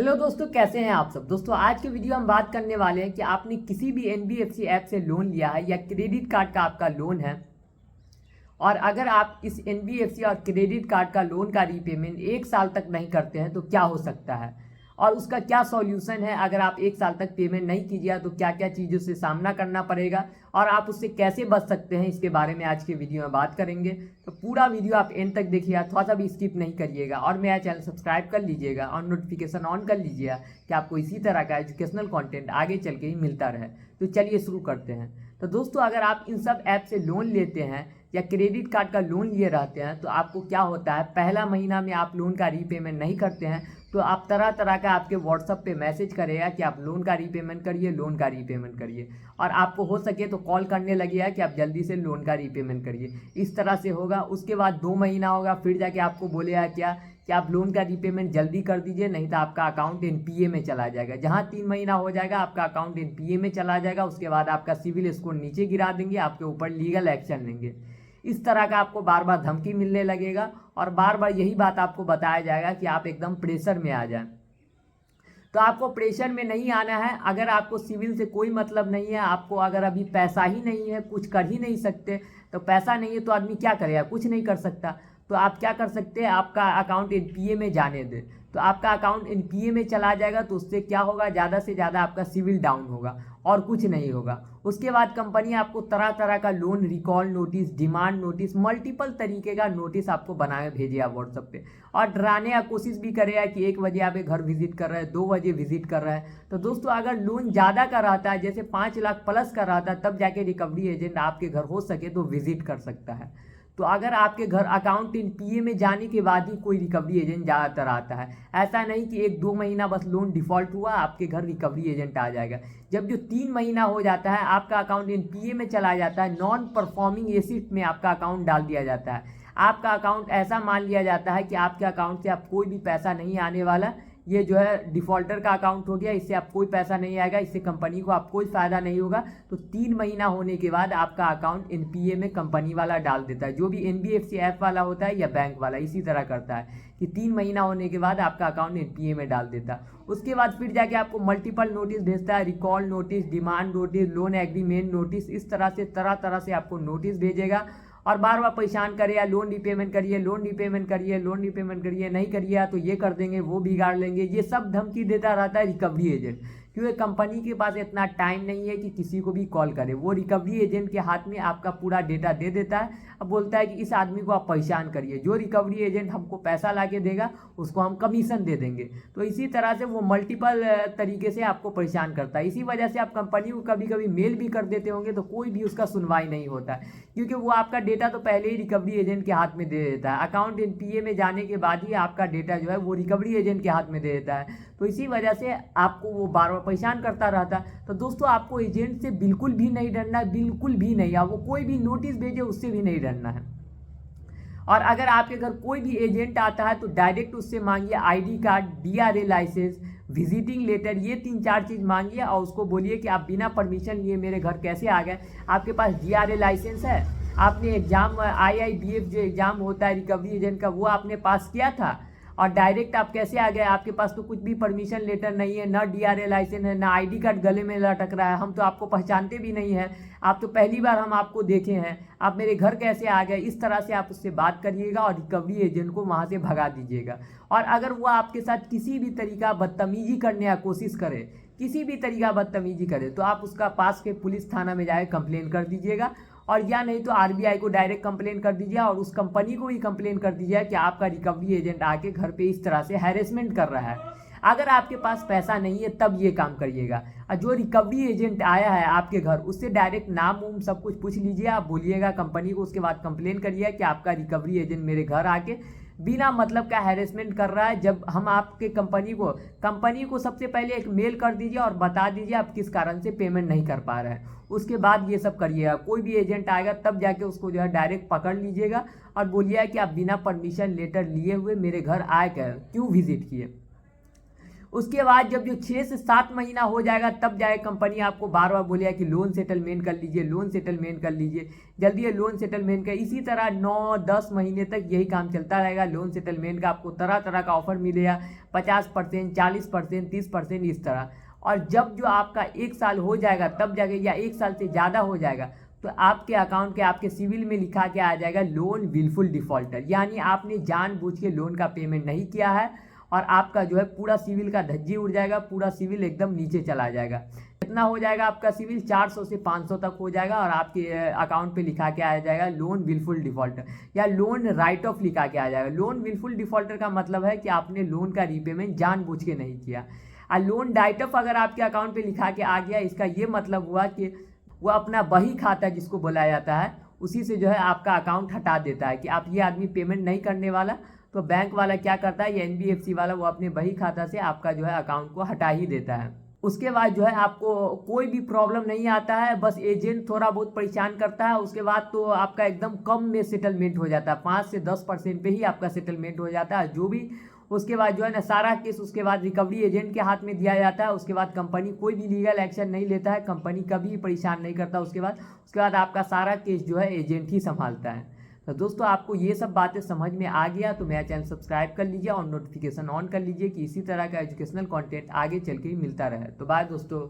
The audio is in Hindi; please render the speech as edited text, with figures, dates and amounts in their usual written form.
हेलो दोस्तों, कैसे हैं आप सब। दोस्तों आज के वीडियो हम बात करने वाले हैं कि आपने किसी भी एनबीएफसी ऐप से लोन लिया है या क्रेडिट कार्ड का आपका लोन है, और अगर आप इस एनबीएफसी और क्रेडिट कार्ड का लोन का रीपेमेंट 1 साल तक नहीं करते हैं तो क्या हो सकता है और उसका क्या सॉल्यूशन है। अगर आप 1 साल तक पेमेंट नहीं कीजिए तो क्या क्या चीज़ों से सामना करना पड़ेगा और आप उससे कैसे बच सकते हैं, इसके बारे में आज के वीडियो में बात करेंगे। तो पूरा वीडियो आप एंड तक देखिएगा, थोड़ा सा भी स्किप नहीं करिएगा और मेरा चैनल सब्सक्राइब कर लीजिएगा और नोटिफिकेशन ऑन कर लीजिएगा कि आपको इसी तरह का एजुकेशनल कंटेंट आगे चल के ही मिलता रहे। तो चलिए शुरू करते हैं। तो दोस्तों अगर आप इन सब ऐप से लोन लेते हैं या क्रेडिट कार्ड का लोन लिए रहते हैं तो आपको क्या होता है, पहला महीना में आप लोन का रीपेमेंट नहीं करते हैं तो आप तरह तरह का आपके व्हाट्सअप पे मैसेज करेगा कि आप लोन का रीपेमेंट करिए, लोन का रीपेमेंट करिए, और आपको हो सके तो कॉल करने लगेगा कि आप जल्दी से लोन का रीपेमेंट करिए। इस तरह से होगा। उसके बाद 2 महीना होगा, फिर जाके आपको बोलेगा क्या कि आप लोन का रीपेमेंट जल्दी कर दीजिए, नहीं तो आपका अकाउंट एनपीए में चला जाएगा। जहाँ 3 महीना हो जाएगा आपका अकाउंट एनपीए में चला जाएगा। उसके बाद आपका सिविल स्कोर नीचे गिरा देंगे, आपके ऊपर लीगल एक्शन लेंगे। इस तरह का आपको बार बार धमकी मिलने लगेगा और बार बार यही बात आपको बताया जाएगा कि आप एकदम प्रेशर में आ जाएं। तो आपको प्रेशर में नहीं आना है। अगर आपको सिविल से कोई मतलब नहीं है, आपको अगर अभी पैसा ही नहीं है, कुछ कर ही नहीं सकते, तो पैसा नहीं है तो आदमी क्या करेगा, कुछ नहीं कर सकता। तो आप क्या कर सकते हैं, आपका अकाउंट एनपीए में जाने दें। तो आपका अकाउंट एनपीए में चला जाएगा तो उससे क्या होगा, ज़्यादा से ज़्यादा आपका सिविल डाउन होगा और कुछ नहीं होगा। उसके बाद कंपनी आपको तरह तरह का loan recall notice, demand notice, multiple तरीके का नोटिस आपको बना के भेजेगा व्हाट्सएप पे, और डराने का कोशिश भी करेगा कि 1 बजे आपके घर विजिट कर रहे हैं, 2 बजे विजिट कर रहा है। तो दोस्तों अगर लोन ज़्यादा का रहता है, जैसे 5 लाख प्लस का रहता है, तब जाके रिकवरी एजेंट आपके घर हो सके तो विजिट कर सकता है। तो अगर आपके घर अकाउंट एनपीए में जाने के बाद ही कोई रिकवरी एजेंट ज़्यादातर आता है। ऐसा नहीं कि 1-2 महीना बस लोन डिफॉल्ट हुआ आपके घर रिकवरी एजेंट आ जाएगा। जब जो 3 महीना हो जाता है आपका अकाउंट एनपीए में चला जाता है, नॉन परफॉर्मिंग एसेट में आपका अकाउंट डाल दिया जाता है। आपका अकाउंट ऐसा मान लिया जाता है कि आपके अकाउंट से आप कोई भी पैसा नहीं आने वाला, ये जो है डिफॉल्टर का अकाउंट हो गया, इससे आप कोई पैसा नहीं आएगा, इससे कंपनी को आप कोई फ़ायदा नहीं होगा। तो 3 महीना होने के बाद आपका अकाउंट एनपीए में कंपनी वाला डाल देता है। जो भी एनबीएफसी ऐप वाला होता है या बैंक वाला इसी तरह करता है कि 3 महीना होने के बाद आपका अकाउंट एनपीए में डाल देता है। उसके बाद फिर जाके आपको मल्टीपल नोटिस भेजता है, recall notice, demand notice, loan agreement notice, इस तरह तरह से आपको नोटिस भेजेगा और बार बार परेशान करेगा, लोन रीपेमेंट करिए, लोन रीपेमेंट करिए, लोन रीपेमेंट करिए, नहीं करिए तो ये कर देंगे, वो बिगाड़ लेंगे। ये सब धमकी देता रहता है रिकवरी एजेंट, क्योंकि कंपनी के पास इतना टाइम नहीं है कि किसी को भी कॉल करे। वो रिकवरी एजेंट के हाथ में आपका पूरा डेटा दे देता है, अब बोलता है कि इस आदमी को आप परेशान करिए, जो रिकवरी एजेंट हमको पैसा ला के देगा उसको हम कमीशन दे देंगे। तो इसी तरह से वो मल्टीपल तरीके से आपको परेशान करता है। इसी वजह से आप कंपनी को कभी कभी मेल भी कर देते होंगे तो कोई भी उसका सुनवाई नहीं होता है, क्योंकि वो आपका डेटा तो पहले ही रिकवरी एजेंट के हाथ में दे देता है। अकाउंट एनपीए में जाने के बाद ही आपका डेटा जो है वो रिकवरी एजेंट के हाथ में दे देता है। तो इसी वजह से आपको वो बार बार परेशान करता रहता है। तो दोस्तों आपको एजेंट से बिल्कुल भी नहीं डरना है, बिल्कुल भी नहीं। वो कोई भी नोटिस भेजे उससे भी नहीं डरना है। और अगर आपके घर कोई भी एजेंट आता है तो डायरेक्ट उससे मांगिए ID card, DRA licence, visiting letter, ये 3-4 चीज़ मांगिए और उसको बोलिए कि आप बिना परमिशन लिए मेरे घर कैसे आ गए। आपके पास डीआरए लाइसेंस है, आपने एग्जाम आईआईबीएफ जो एग्जाम होता है रिकवरी एजेंट का वो आपने पास किया था, और डायरेक्ट आप कैसे आ गए। आपके पास तो कुछ भी परमिशन लेटर नहीं है, ना डीआरए लाइसेंस है, ना आईडी कार्ड गले में लटक रहा है, हम तो आपको पहचानते भी नहीं हैं, आप तो पहली बार हम आपको देखे हैं, आप मेरे घर कैसे आ गए। इस तरह से आप उससे बात करिएगा और रिकवरी एजेंट को वहाँ से भगा दीजिएगा। और अगर वो आपके साथ किसी भी तरीका बदतमीजी करने की कोशिश करे, किसी भी तरीका बदतमीजी करे, तो आप उसका पास के पुलिस थाना में जाकर कंप्लेन कर दीजिएगा, और या नहीं तो आरबीआई को डायरेक्ट कंप्लेन कर दीजिए और उस कंपनी को भी कंप्लेन कर दीजिए कि आपका रिकवरी एजेंट आके घर पे इस तरह से हैरेसमेंट कर रहा है। अगर आपके पास पैसा नहीं है तब ये काम करिएगा। और जो रिकवरी एजेंट आया है आपके घर उससे डायरेक्ट नाम उम सब कुछ पूछ लीजिए, आप बोलिएगा कंपनी को, उसके बाद कंप्लेन करिए कि आपका रिकवरी एजेंट मेरे घर आके बिना मतलब का हैरेसमेंट कर रहा है। जब हम आपके कंपनी को सबसे पहले एक मेल कर दीजिए और बता दीजिए आप किस कारण से पेमेंट नहीं कर पा रहे हैं, उसके बाद ये सब करिएगा। कोई भी एजेंट आएगा तब जाके उसको जो है डायरेक्ट पकड़ लीजिएगा और बोलिएगा कि आप बिना परमिशन लेटर लिए हुए मेरे घर आए क्यों विजिट किए। उसके बाद जब जो 6 से 7 महीना हो जाएगा तब जाए कंपनी आपको बार बार बोलेगा कि लोन सेटलमेंट कर लीजिए, लोन सेटलमेंट कर लीजिए, जल्दी ये लोन सेटलमेंट कर। इसी तरह 9-10 महीने तक यही काम चलता रहेगा। लोन सेटलमेंट का आपको तरह तरह का ऑफर मिलेगा, 50%, 40%, 30%, इस तरह। और जब जो आपका 1 साल हो जाएगा तब जाके, या 1 साल से ज़्यादा हो जाएगा, तो आपके अकाउंट के, आपके सिविल में लिखा के आ जाएगा लोन विलफुल डिफॉल्टर, यानी आपने जानबूझ के लोन का पेमेंट नहीं किया है और आपका जो है पूरा सिविल का धज्जी उड़ जाएगा, पूरा सिविल एकदम नीचे चला जाएगा। कितना हो जाएगा आपका सिविल? 400 से 500 तक हो जाएगा और आपके अकाउंट पे लिखा के आ जाएगा लोन विलफुल डिफॉल्टर, या लोन राइट ऑफ लिखा के आ जाएगा। लोन विलफुल डिफॉल्टर का मतलब है कि आपने लोन का रीपेमेंट जानबूझ के नहीं किया। और लोन राइट ऑफ अगर आपके अकाउंट पे लिखा के आ गया, इसका ये मतलब हुआ कि वो अपना बही खाता जिसको बोला जाता है, उसी से जो है आपका अकाउंट हटा देता है कि आप ये आदमी पेमेंट नहीं करने वाला। तो बैंक वाला क्या करता है, ये एनबीएफसी वाला, वो अपने बही खाता से आपका जो है अकाउंट को हटा ही देता है। उसके बाद जो है आपको कोई भी प्रॉब्लम नहीं आता है, बस एजेंट थोड़ा बहुत परेशान करता है। उसके बाद तो आपका एकदम कम में सेटलमेंट हो जाता है, 5 से 10% पे ही आपका सेटलमेंट हो जाता है जो भी। उसके बाद जो है ना सारा केस उसके बाद रिकवरी एजेंट के हाथ में दिया जाता है। उसके बाद कंपनी कोई भी लीगल एक्शन नहीं लेता है, कंपनी कभी परेशान नहीं करता। उसके बाद आपका सारा केस जो है एजेंट ही संभालता है। तो दोस्तों आपको ये सब बातें समझ में आ गया तो मेरा चैनल सब्सक्राइब कर लीजिए और नोटिफिकेशन ऑन कर लीजिए कि इसी तरह का एजुकेशनल कंटेंट आगे चल के मिलता रहे। तो बाय दोस्तों।